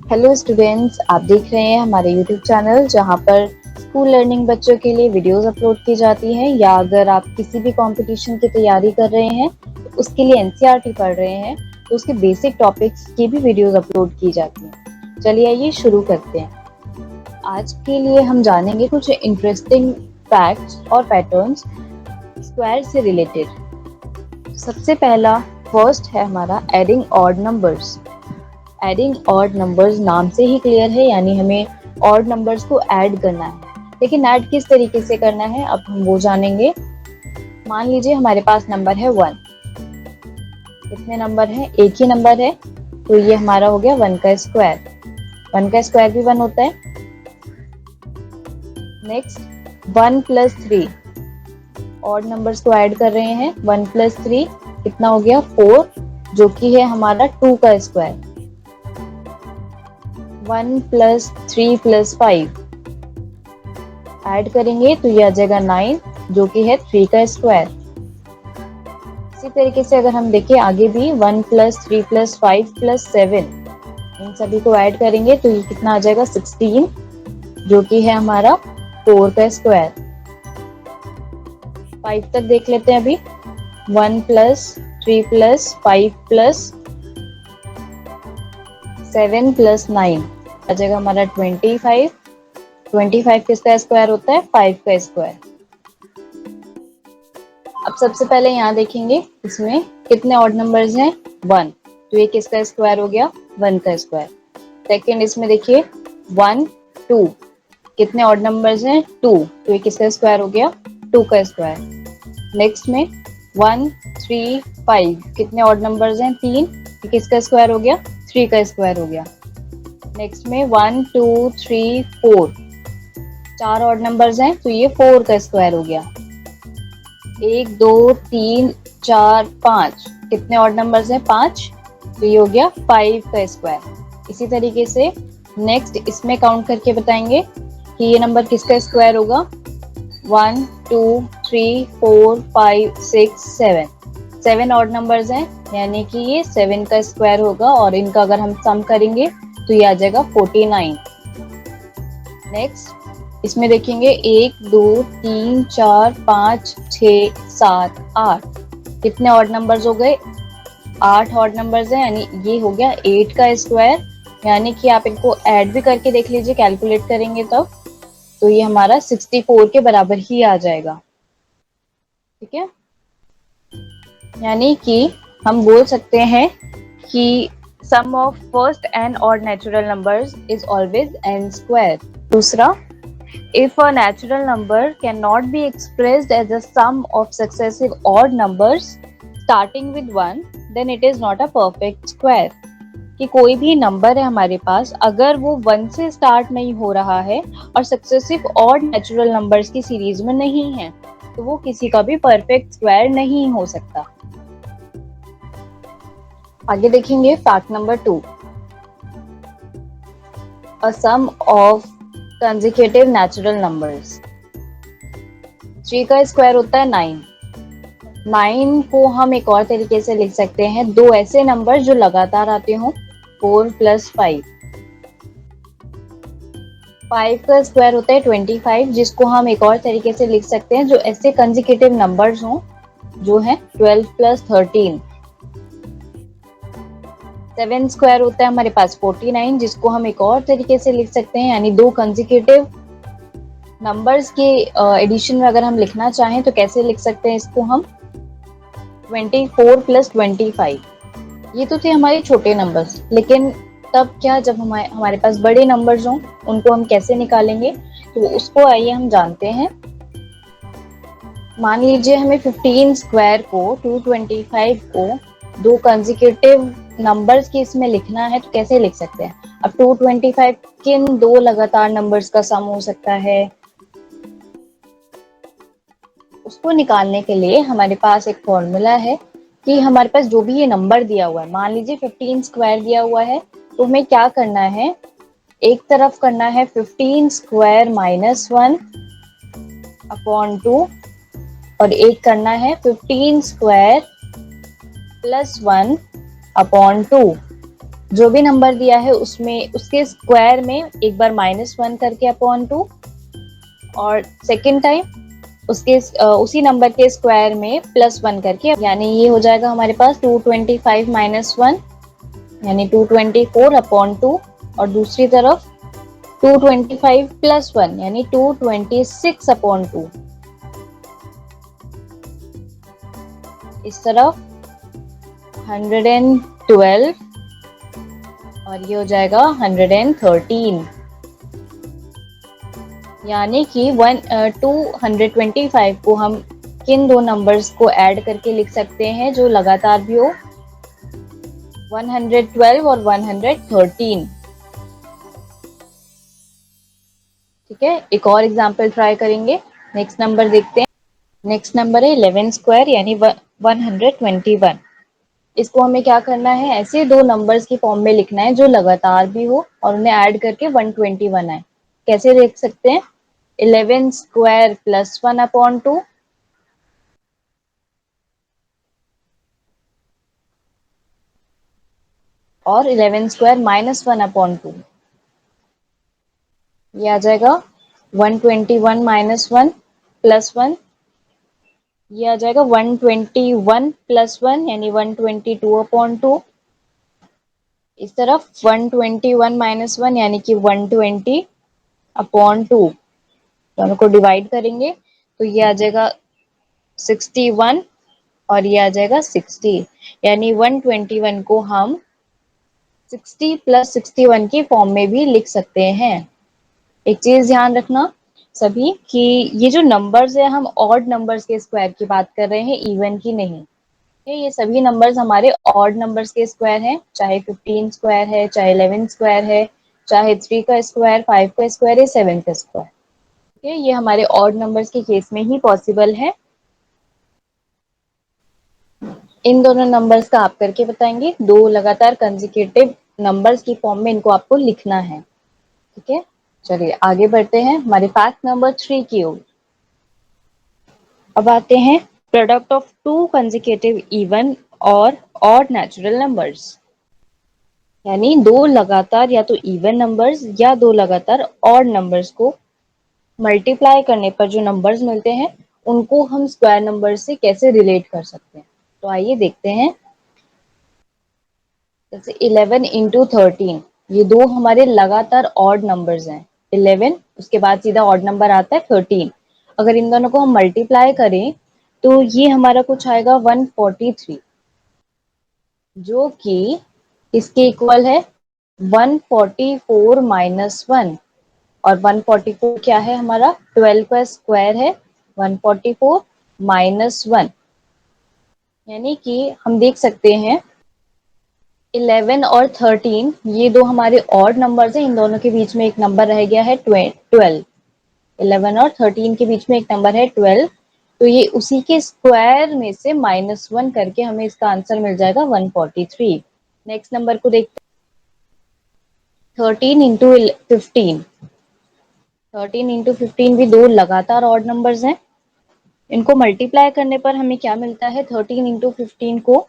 Hello students, आप देख रहे हैं हमारे यूट्यूब चैनल जहां पर स्कूल लर्निंग बच्चों के लिए वीडियोस अपलोड की जाती हैं, या अगर आप किसी भी कंपटीशन की तैयारी कर रहे हैं तो उसके लिए एनसीईआरटी पढ़ रहे हैं तो उसके बेसिक टॉपिक्स की भी वीडियोस अपलोड की जाती हैं। चलिए आइए शुरू करते हैं। आज के लिए हम जानेंगे कुछ इंटरेस्टिंग फैक्ट्स और पैटर्न्स स्क्वायर से रिलेटेड। सबसे पहला फर्स्ट है हमारा adding odd numbers. Adding odd numbers नाम से ही क्लियर है, यानी हमें ऑड नंबर्स को ऐड करना है। लेकिन ऐड किस तरीके से करना है अब हम वो जानेंगे। मान लीजिए हमारे पास नंबर है 1। कितने नंबर है? एक ही नंबर है, तो ये हमारा हो गया 1 का स्क्वायर। 1 का स्क्वायर भी 1 होता है। नेक्स्ट 1 प्लस 3, ऑड नंबर्स को ऐड कर रहे हैं। 1 प्लस 3 कितना हो गया? 4, जो कि है हमारा 2 का स्क्वायर। 1 प्लस 3 प्लस 5 ऐड करेंगे तो ये आ जाएगा 9, जो कि है 3 का स्क्वायर। इसी तरीके से अगर हम देखें आगे भी 1 प्लस 3 प्लस 5 प्लस 7, इन सभी को ऐड करेंगे तो ये कितना आ जाएगा? 16, जो कि है हमारा 4 का स्क्वायर। 5 तक देख लेते हैं अभी। 1 प्लस 3 प्लस 5 प्लस 7 प्लस 9 आ जाएगा हमारा 25। 25 किसका स्क्वायर होता है? 5 का स्क्वायर। अब सबसे पहले यहाँ देखेंगे इसमें कितने ऑड नंबर्स हैं? 1, तो ये किसका स्क्वायर हो गया? 1 का स्क्वायर। सेकेंड इसमें देखिए 1 2, कितने ऑड नंबर्स हैं? 2, तो ये किसका स्क्वायर हो गया? 2 का स्क्वायर। नेक्स्ट में 1 3 5, कितने ऑड नंबर्स हैं? 3, ये किसका स्क्वायर हो गया? 3 का स्क्वायर हो गया। नेक्स्ट में 1 2 3 4, 4 ऑड नंबर्स हैं, तो ये 4 का स्क्वायर हो गया। 1 2 3 4 5, कितने ऑड नंबर्स हैं? 5, तो ये हो गया 5 का स्क्वायर। इसी तरीके से नेक्स्ट इसमें काउंट करके बताएंगे कि ये नंबर किसका स्क्वायर होगा। 1 2 3 4 5 6 7, 7 ऑड नंबर्स हैं, यानी कि ये 7 का स्क्वायर होगा, और इनका अगर हम सम करेंगे तो ये आ जाएगा 49। नेक्स्ट इसमें देखेंगे 1 2 3 4 5 6 7 8, कितने ऑड नंबर्स हो गए? 8 ऑड नंबर्स हैं, यानी ये हो गया 8 का स्क्वायर। यानी कि आप इनको ऐड भी करके देख लीजिए, कैलकुलेट करेंगे तब तो ये हमारा 64 के बराबर ही आ जाएगा। ठीक है, यानी कि हम बोल सकते हैं कि sum of first and odd natural numbers is always n square. दूसरा, if a natural number cannot be expressed as a sum of successive odd numbers starting with 1, then it is not a perfect square। कि कोई भी number है हमारे पास, अगर वो 1 से start नहीं हो रहा है और सक्सेसिव ऑड नेचुरल नंबर्स की सीरीज में नहीं है, तो वो किसी का भी परफेक्ट स्क्वायर नहीं हो सकता। आगे देखेंगे fact number 2। A sum of consecutive natural numbers. 3 का स्क्वायर होता है 9। 9 को हम एक और तरीके से लिख सकते हैं, दो ऐसे नंबर जो लगातार आते हों, 4 प्लस 5। 5 का स्क्वायर होता है 25, जिसको हम एक और तरीके से लिख सकते हैं जो ऐसे कंसेक्यूटिव नंबर्स हों जो है 12 प्लस 13। 7 स्क्वायर होता है हमारे पास 49, जिसको हम एक और तरीके से लिख सकते हैं, यानी दो कंसेक्यूटिव नंबर्स के एडिशन में अगर हम लिखना चाहें तो कैसे लिख सकते हैं इसको हम? 24 प्लस 25। ये तो थे हमारे छोटे नंबर्स, लेकिन तब क्या जब हमारे पास बड़े नंबर्स हों, उनको हम कैसे निकालेंगे? तो उसको आइए हम जानते हैं। मान लीजिए हमें 15 स्क्वायर को 225 को दो कंसेक्यूटिव नंबर्स के इसमें लिखना है, तो कैसे लिख सकते हैं? अब 225 किन दो लगातार नंबर्स का सम हो सकता है, उसको निकालने के लिए हमारे पास एक फॉर्मूला है कि हमारे पास जो भी ये नंबर दिया हुआ है, मान लीजिए 15 स्क्वायर दिया हुआ है, तो हमें क्या करना है? एक तरफ करना है 15 स्क्वायर माइनस 1 अपॉन 2, और एक करना है 15 स्क्वायर +1 अपॉन 2। जो भी नंबर दिया है उसमें उसके स्क्वायर में एक बार -1 करके अपॉन 2, और सेकेंड टाइम उसके उसी नंबर के स्क्वायर में +1 करके, यानी ये हो जाएगा हमारे पास 225 -1 यानी 224 अपॉन 2। और दूसरी तरफ 225 +1 यानी 226 अपॉन 2। इस तरफ 112 और ये हो जाएगा 113, यानी कि 225 को हम किन दो नंबर्स को ऐड करके लिख सकते हैं जो लगातार भी हो, 112 और 113। ठीक है, एक और एग्जांपल ट्राई करेंगे। नेक्स्ट नंबर देखते हैं। नेक्स्ट नंबर है 11 स्क्वायर यानी 121। इसको हमें क्या करना है, ऐसे दो नंबर्स की फॉर्म में लिखना है जो लगातार भी हो और उन्हें ऐड करके 121 आए। कैसे देख सकते हैं, 11 स्क्वायर +1 अपॉन 2 और 11 स्क्वायर -1 अपॉन 2। ये आ जाएगा 121 -1 +1। ये आ जाएगा 121 +1 यानी 122 अपॉन 2। इस तरफ 121 -1 यानी कि 120 अपॉन 2। दोनों को डिवाइड करेंगे तो ये आ जाएगा 61 और ये आ जाएगा 60, यानी 121 को हम 60 + 61 की फॉर्म में भी लिख सकते हैं। एक चीज ध्यान रखना सभी कि ये जो नंबर्स है, हम ऑड नंबर्स के स्क्वायर की बात कर रहे हैं, इवन की नहीं। ये सभी नंबर्स हमारे ऑड नंबर्स के स्क्वायर हैं, चाहे 15 स्क्वायर है, चाहे 11 स्क्वायर है, चाहे 3 का स्क्वायर, 5 का स्क्वायर है, 7 का स्क्वायर। ये हमारे ऑड नंबर्स के केस में ही पॉसिबल है। इन दोनों नंबर्स का आप करके बताएंगे, दो लगातार कंसेक्यूटिव नंबर्स की फॉर्म में इनको आपको लिखना है। ठीक है, चलिए आगे बढ़ते हैं हमारे फैक्ट नंबर 3 की ओर। अब आते हैं product of to consecutive even और ऑड नेचुरल नंबर्स, यानी दो लगातार या तो इवन नंबर्स या दो लगातार ऑड नंबर्स को मल्टीप्लाई करने पर जो नंबर्स मिलते हैं उनको हम स्क्वायर नंबर से कैसे रिलेट कर सकते हैं। तो आइए देखते हैं। जैसे 11 इंटू 13, ये दो हमारे लगातार ऑड नंबर्स हैं। 11 उसके बाद सीधा ऑड नंबर आता है 13। अगर इन दोनों को हम मल्टीप्लाई करें तो ये हमारा कुछ आएगा 143, जो कि इसके इक्वल है 144 -1। और 144 क्या है, हमारा 12 का स्क्वायर है 144 -1। यानी कि हम देख सकते हैं 11 और 13 ये दो हमारे ऑड नंबर्स हैं, इन दोनों के बीच में एक नंबर रह गया है 12। 11 और 13 के बीच में एक नंबर है 12, तो ये उसी के स्क्वायर में से -1 करके हमें इसका आंसर मिल जाएगा 143। नेक्स्ट नंबर को देखते हैं, 13 इंटू 15। 13 इंटू 15 भी दो लगातार ऑड नंबर्स हैं। इनको मल्टीप्लाई करने पर हमें क्या मिलता है, 13 इंटू 15 को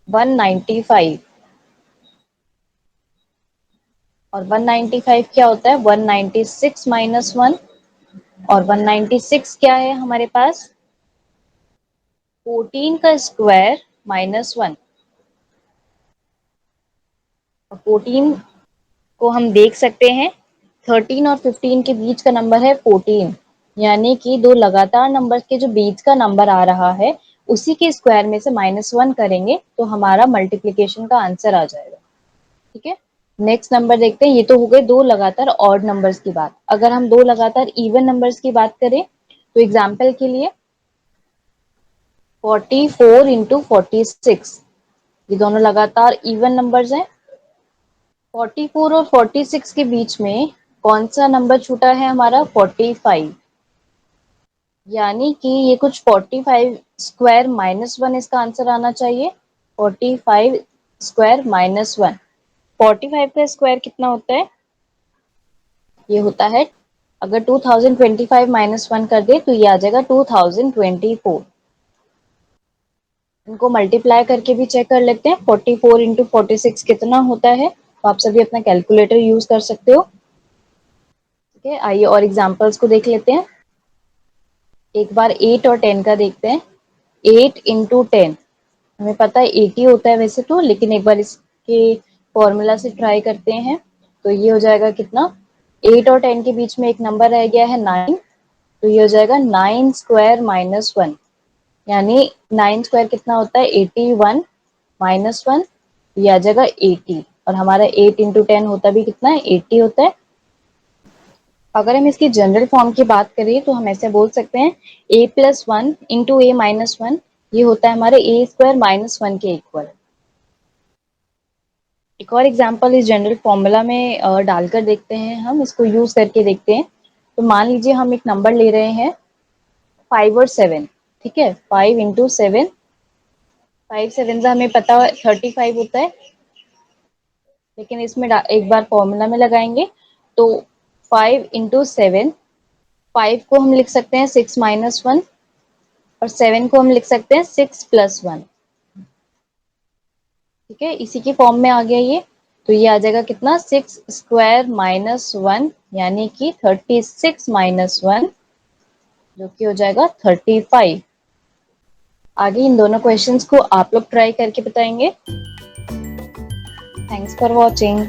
195। और 195 क्या होता है, 196 -1। और 196 क्या है हमारे पास, 14 का स्क्वायर -1। और 14 को हम देख सकते हैं 13 और 15 के बीच का नंबर है 14, यानी कि दो लगातार नंबर के जो बीच का नंबर आ रहा है उसी के स्क्वायर में से -1 करेंगे तो हमारा मल्टीप्लीकेशन का आंसर आ जाएगा। ठीक है, नेक्स्ट नंबर देखते हैं। ये तो हो गए दो लगातार ऑड नंबर्स की बात। अगर हम दो लगातार इवन नंबर्स की बात करें तो एग्जाम्पल के लिए 44 इंटू 46, ये दोनों लगातार इवन नंबर्स हैं। 44 और 46 के बीच में कौन सा नंबर छूटा है हमारा, 45। यानी कि ये कुछ 45 स्क्वायर -1 इसका आंसर आना चाहिए। 45 स्क्वायर -1। 45 का स्क्वायर कितना होता है, ये होता है, अगर 2025 -1 कर दे तो ये आ जाएगा 2024। इनको मल्टीप्लाई करके भी चेक कर लेते हैं। 44 इंटू 46 कितना होता है, तो आप सभी अपना कैलकुलेटर यूज कर सकते हो। ठीक है, आइए और एग्जांपल्स को देख लेते हैं। एक बार 8 और 10 का देखते हैं। 8 इंटू 10, हमें पता है 80 होता है वैसे तो, लेकिन एक बार इसके फॉर्मूला से ट्राई करते हैं। तो ये हो जाएगा कितना, 8 और 10 के बीच में एक नंबर रह गया है 9, तो ये हो जाएगा 9 स्क्वायर माइनस 1, यानी 9 स्क्वायर कितना होता है 81 माइनस 1, ये आ जाएगा 80। और हमारा 8 इंटू 10 होता भी कितना है 80 होता है। अगर हम इसकी जनरल फॉर्म की बात करें तो हम ऐसे बोल सकते हैं a plus 1 into A minus 1, ये होता है हमारे ए स्क्वायर माइनस 1 के इक्वल। एक और एग्जांपल इस जनरल फॉर्मूला में डालकर देखते हैं, हम इसको यूज करके देखते हैं। तो मान लीजिए हम एक नंबर ले रहे हैं 5 और 7। ठीक है, 5 इंटू 7, 5 7 से हमें पता है 35 होता है, लेकिन इसमें एक बार फॉर्मूला में लगाएंगे तो 5 इंटू 7, 5 को हम लिख सकते हैं 6 माइनस 1, और 7 को हम लिख सकते हैं 6 प्लस 1। ठीक है, इसी की फॉर्म में आ गया ये। तो ये आ जाएगा कितना 6 स्क्वायर माइनस 1, यानी कि 36 माइनस 1, जो कि हो जाएगा 35। आगे इन दोनों क्वेश्चंस को आप लोग ट्राई करके बताएंगे। Thanks for watching.